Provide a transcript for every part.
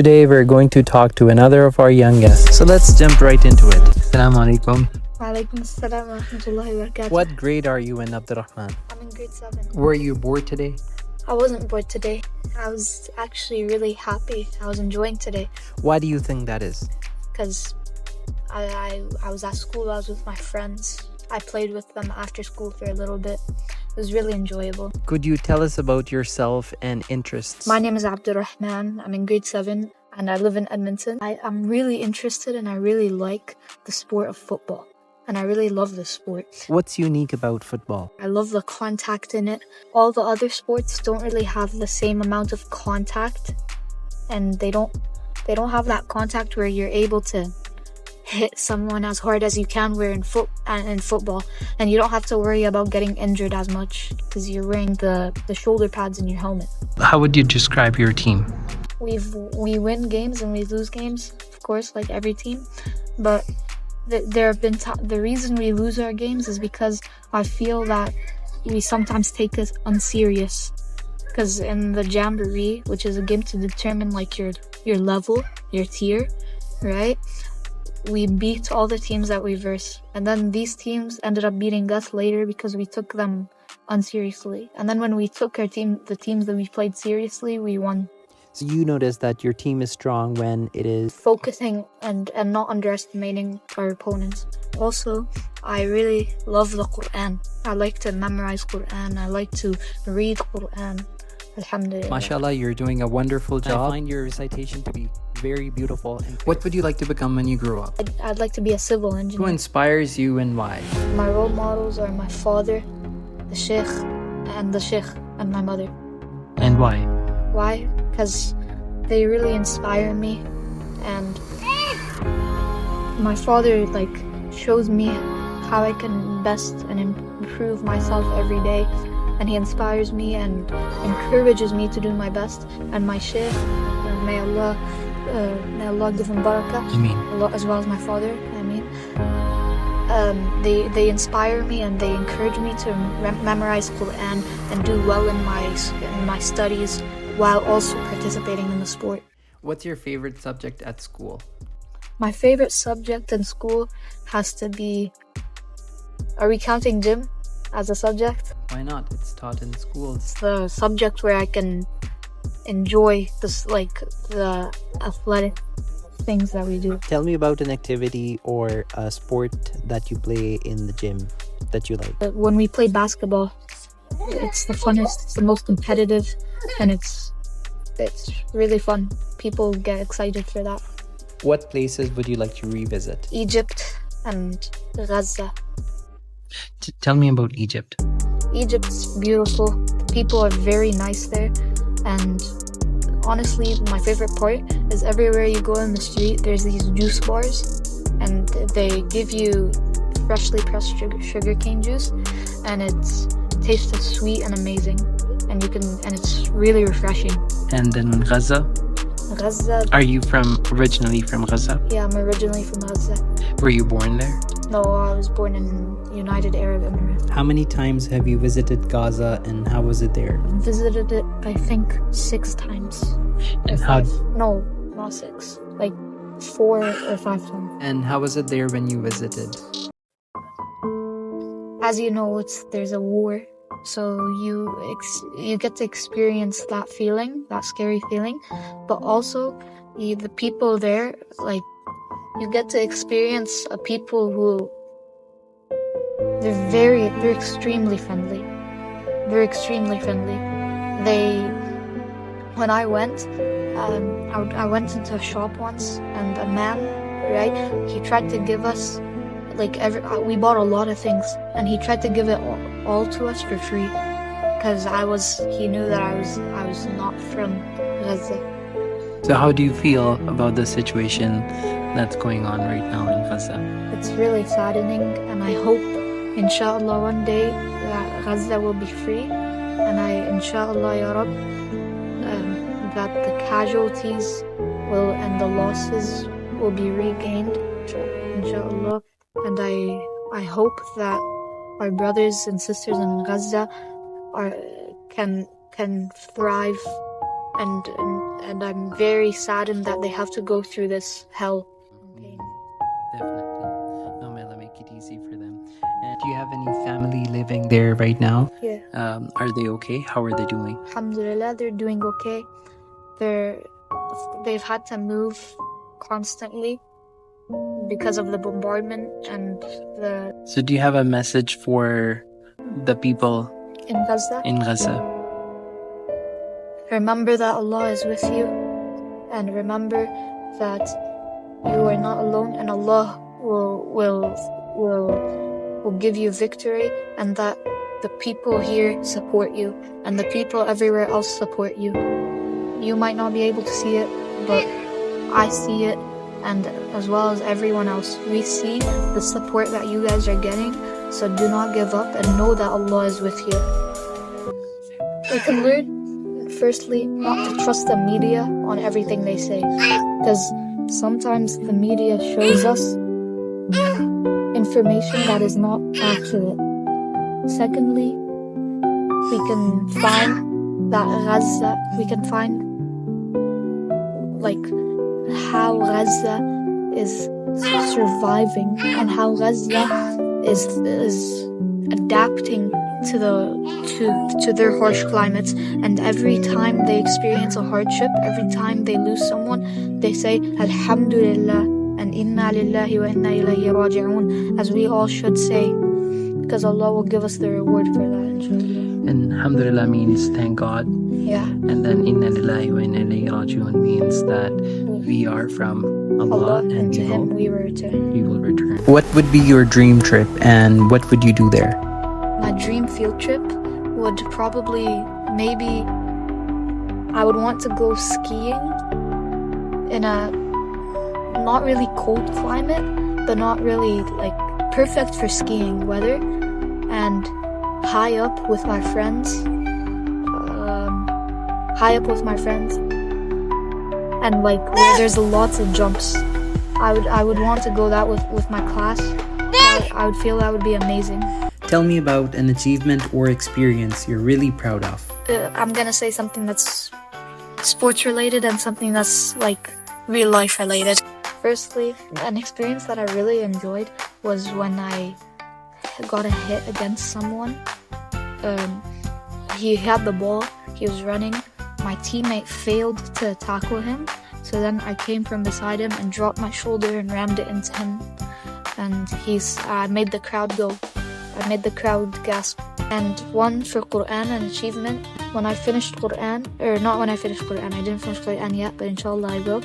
Today we're going to talk to another of our young guests. So let's jump right into it. Assalamu alaikum. Walaikum assalam wa rahmatullahi wa barakatuh. What grade are you in, AbdulRehman? I'm in grade 7. Were you bored today? I wasn't bored today. I was actually really happy. I was enjoying today Why do you think that is? because I was at school. I was with my friends. I played with them after school for a little bit. It was really enjoyable. Could you tell us about yourself and interests? My name is AbdulRehman. I'm in grade 7 and I live in Edmonton. I'm really interested and I really like the sport of football. And I really love this sport. What's unique about football? I love the contact in it. All the other sports don't really have the same amount of contact, and they don't have that contact where you're able to hit someone as hard as you can. Where in football, and you don't have to worry about getting injured as much because you're wearing the shoulder pads in your helmet. How would you describe your team? We win games and we lose games, of course, like every team, but there have been the reason we lose our games is because I feel that we sometimes take it unserious. Because in the Jamboree, which is a game to determine like your level, your tier, right? We beat all the teams that we verse, and then these teams ended up beating us later because we took them unseriously. And then when we took the teams that we played seriously, we won. So you notice that your team is strong when it is Focusing and not underestimating our opponents. Also, I really love the Quran. I like to memorize Quran. I like to read Quran. Alhamdulillah. Mashallah, you're doing a wonderful job. I find your recitation to be very beautiful. What would you like to become when you grow up? I'd like to be a civil Who engineer. inspires you and why? My role models are my father, the Sheikh and my mother. And why? Why? Because they really inspire me, and my father shows me how I can best and improve myself every day, and he inspires me and encourages me to do my best. And my Sheikh, may Allah give him barakah, as well as my father. They inspire me and they encourage me to memorize Quran and do well in my studies, while also participating in the sport. What's your favorite subject at school? My favorite subject in school has to be... Are we counting gym as a subject? Why not? It's taught in schools. It's the subject where I can enjoy the athletic things that we do. Tell me about an activity or a sport that you play in the gym that you like. When we play basketball, it's the funnest, it's the most competitive, and it's really fun. People get excited for that. What places would you like to revisit? Egypt and Gaza. Tell me about Egypt. Egypt's beautiful. The people are very nice there, and honestly, my favorite part is everywhere you go in the street, there's these juice bars, and they give you freshly pressed sugarcane juice, and it tastes sweet and amazing, and it's really refreshing. And then in Gaza? Gaza. Are you originally from Gaza? Yeah, I'm originally from Gaza. Were you born there? No, I was born in United Arab Emirates. How many times have you visited Gaza and how was it there? Visited it, I think, 6 times. And how? No, not 6. 4 or 5 times. And how was it there when you visited? As you know, there's a war, so you get to experience that feeling, that scary feeling, but also the people there, you get to experience people who they're extremely friendly. They're extremely friendly. When I went, I went into a shop once, and a man, right? He tried to give us we bought a lot of things, and he tried to give it all to us for free, because he knew that I was not from Gaza. So how do you feel about the situation that's going on right now in Gaza? It's really saddening, and I hope, inshallah, one day that Gaza will be free, and inshallah, ya Rab, that the casualties and the losses will be regained, inshallah. And I hope that our brothers and sisters in Gaza can thrive and I'm very saddened that they have to go through this hell and pain. Definitely. No, Mela, make it easy for them. And do you have any family living there right now? Yeah. Are they okay? How are they doing? Alhamdulillah, they're doing okay. They've had to move constantly because of the bombardment and the... So do you have a message for the people in Gaza? In Gaza. Remember that Allah is with you, and remember that you are not alone, and Allah will give you victory, and that the people here support you, and the people everywhere else support you. You might not be able to see it, but I see it, and as well as everyone else. We see the support that you guys are getting, so do not give up and know that Allah is with you. We can learn, firstly, not to trust the media on everything they say, because sometimes the media shows us information that is not accurate. Secondly, we can find that Gaza, we can find like how Gaza is surviving and how Gaza is adapting to their harsh climates, and every time they experience a hardship, every time they lose someone, they say Alhamdulillah and Inna lillahi wa inna ilayhi raji'un, as we all should say, because Allah will give us the reward for that, inshallah. And Alhamdulillah means thank God. Yeah. And then Inna lillahi wa inna ilayhi raji'un means that we are from Allah and to Him we return. We will return. What would be your dream trip and what would you do there? My dream field trip would probably, maybe, I would want to go skiing in a not really cold climate, but not really like perfect for skiing weather, and high up with my friends, and like where there's lots of jumps. I would want to go that with my class. I would feel that would be amazing. Tell me about an achievement or experience you're really proud of. I'm gonna say something that's sports related and something that's like real life related. Firstly, an experience that I really enjoyed was when I got a hit against someone. He had the ball, he was running, my teammate failed to tackle him, so then I came from beside him and dropped my shoulder and rammed it into him, and I made the crowd go. I made the crowd gasp. And one for Quran, an achievement, when I finished Quran, or not when I finished Quran, I didn't finish Quran yet, but inshallah I will.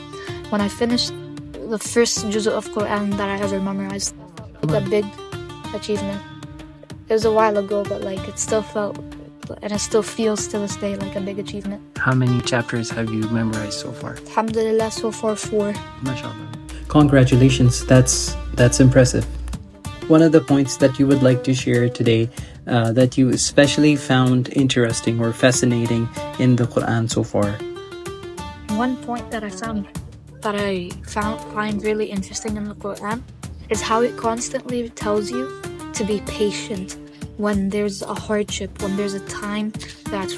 When I finished the first juz of Quran that I ever memorized, it's a big achievement. It was a while ago, but like it still felt, and it still feels to this day like a big achievement. How many chapters have you memorized so far? Alhamdulillah, so far 4. MashaAllah. Congratulations, that's impressive. One of the points that you would like to share today that you especially found interesting or fascinating in the Quran so far? One point that I find really interesting in the Quran is how it constantly tells you to be patient when there's a hardship, when there's a time that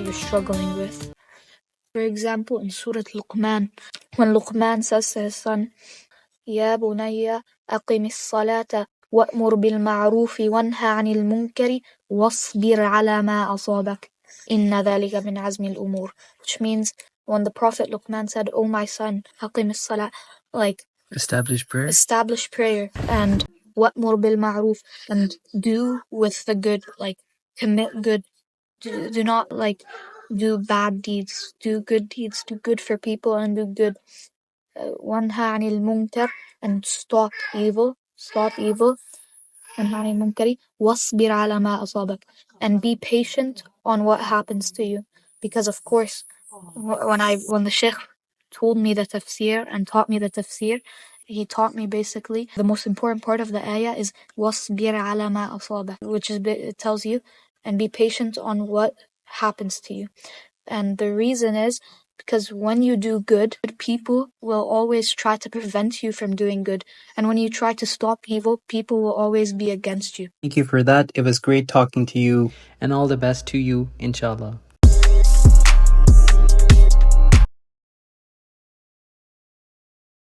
you're struggling with. For example, in Surah Luqman, when Luqman says to his son, يا بني أقم الصلاة وأمر بالمعروف وانهى عن المنكر واصبر على ما أصابك إن ذلك من عزم الأمور, which means when the Prophet Luqman said, "Oh my son, أقم الصلاة," like establish prayer, and وأمر بالمعروف, and do with the good, like commit good, do not like do bad deeds, do good deeds, do good for people and do good. وانهى عن المنكر, and stop evil, وانهى عن المنكر واصبر على ما أصابك, and be patient on what happens to you, because of course when the Sheikh told me the tafsir and taught me the tafsir, he taught me basically the most important part of the ayah is واصبر على ما أصابك, which is, it tells you, and be patient on what happens to you. And the reason is because when you do good, people will always try to prevent you from doing good. And when you try to stop evil, people will always be against you. Thank you for that. It was great talking to you. And all the best to you, inshallah.